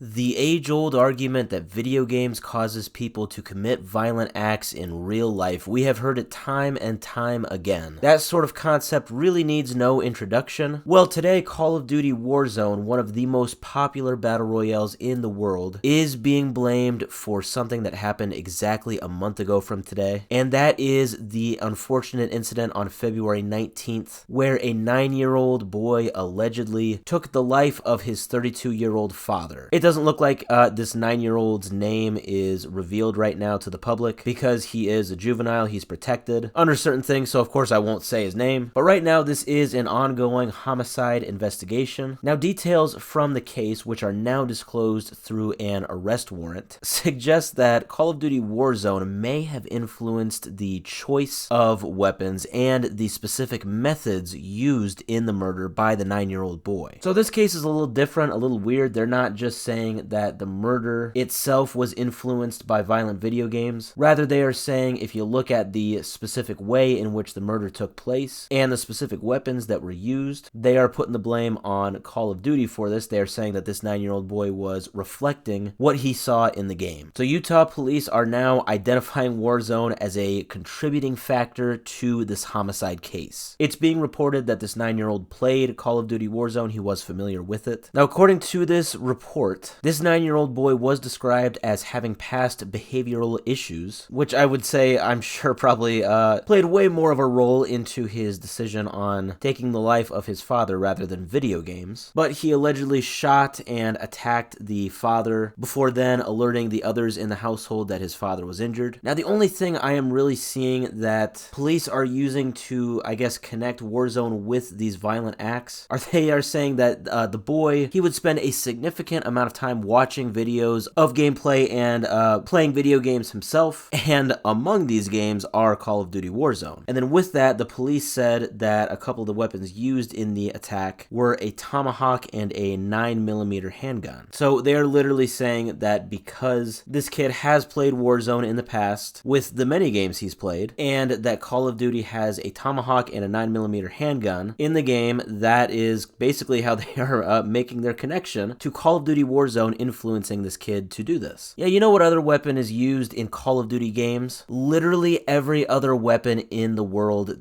The age-old argument that video games causes people to commit violent acts in real life, we have heard it time and time again. That sort of concept really needs no introduction. Well, today, Call of Duty Warzone, one of the most popular battle royales in the world, is being blamed for something that happened exactly a month ago from today, and that is the unfortunate incident on February 19th, where a 9-year-old boy allegedly took the life of his 32-year-old father. It doesn't look like this 9-year-old's name is revealed right now to the public because he is a juvenile. He's protected under certain things, so of course I won't say his name. But right now this is an ongoing homicide investigation. Now, details from the case, which are now disclosed through an arrest warrant, suggest that Call of Duty Warzone may have influenced the choice of weapons and the specific methods used in the murder by the 9-year-old boy. So this case is a little different, a little weird. They're not just saying that the murder itself was influenced by violent video games. Rather, they are saying if you look at the specific way in which the murder took place and the specific weapons that were used, they are putting the blame on Call of Duty for this. They are saying that this 9-year-old boy was reflecting what he saw in the game. So Utah police are now identifying Warzone as a contributing factor to this homicide case. It's being reported that this 9-year-old played Call of Duty Warzone. He was familiar with it. Now, according to this report, this 9-year-old boy was described as having past behavioral issues, which I would say I'm sure probably played way more of a role into his decision on taking the life of his father rather than video games. But he allegedly shot and attacked the father before then alerting the others in the household that his father was injured. Now, the only thing I am really seeing that police are using to, I guess, connect Warzone with these violent acts are they are saying that the boy, he would spend a significant amount of time watching videos of gameplay and playing video games himself, and among these games are Call of Duty Warzone. And then with that, the police said that a couple of the weapons used in the attack were a tomahawk and a 9mm handgun. So they're literally saying that because this kid has played Warzone in the past with the many games he's played, and that Call of Duty has a tomahawk and a 9mm handgun in the game, that is basically how they are making their connection to Call of Duty Warzone influencing this kid to do this. Yeah, you know what other weapon is used in Call of Duty games? Literally every other weapon in the world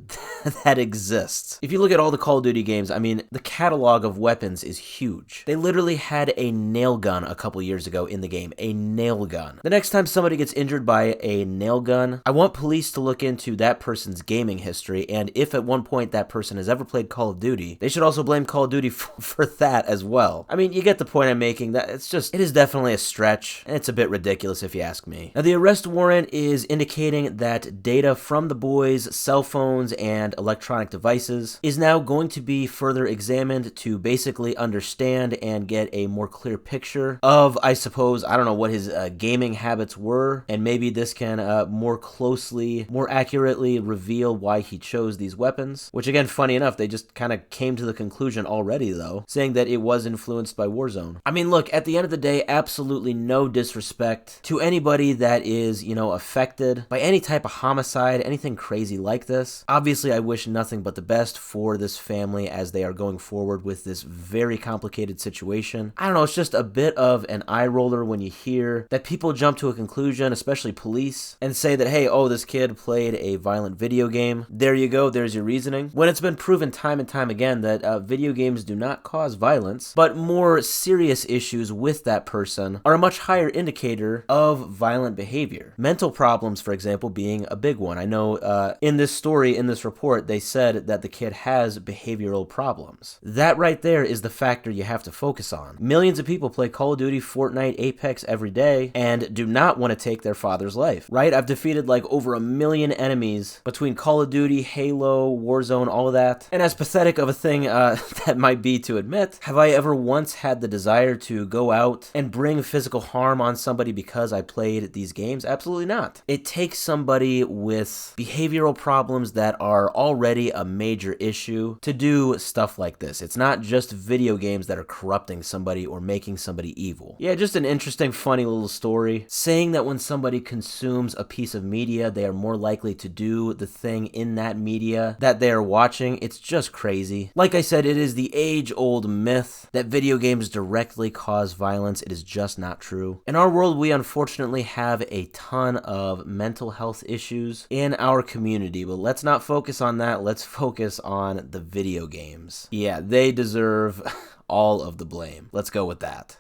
that exists. If you look at all the Call of Duty games, I mean, the catalog of weapons is huge. They literally had a nail gun a couple years ago in the game. A nail gun. The next time somebody gets injured by a nail gun, I want police to look into that person's gaming history, and if at one point that person has ever played Call of Duty, they should also blame Call of Duty for that as well. I mean, you get the point I'm making. That it is definitely a stretch, and it's a bit ridiculous if you ask me. Now, the arrest warrant is indicating that data from the boys' cell phones and electronic devices is now going to be further examined to basically understand and get a more clear picture of, I suppose, I don't know what his gaming habits were, and maybe this can more accurately reveal why he chose these weapons, which again, funny enough, they just kind of came to the conclusion already though, saying that it was influenced by Warzone. I mean, look, at the end of the day, absolutely no disrespect to anybody that is, affected by any type of homicide, anything crazy like this. Obviously, I wish nothing but the best for this family as they are going forward with this very complicated situation. I don't know, it's just a bit of an eye roller when you hear that people jump to a conclusion, especially police, and say that, hey, oh, this kid played a violent video game. There you go, there's your reasoning. When it's been proven time and time again that video games do not cause violence, but more serious issues with that person are a much higher indicator of violent behavior. Mental problems, for example, being a big one. I know in this story, in this report, they said that the kid has behavioral problems. That right there is the factor you have to focus on. Millions of people play Call of Duty, Fortnite, Apex every day and do not want to take their father's life, right? I've defeated like over 1 million enemies between Call of Duty, Halo, Warzone, all of that. And as pathetic of a thing that might be to admit, have I ever once had the desire to go out and bring physical harm on somebody because I played these games? Absolutely not. It takes somebody with behavioral problems that are already a major issue to do stuff like this. It's not just video games that are corrupting somebody or making somebody evil. Yeah, just an interesting, funny little story saying that when somebody consumes a piece of media, they are more likely to do the thing in that media that they are watching. It's just crazy. Like I said, it is the age-old myth that video games directly cause cause violence. It is just not true. In our world, we unfortunately have a ton of mental health issues in our community, but let's not focus on that. Let's focus on the video games. Yeah, they deserve all of the blame. Let's go with that.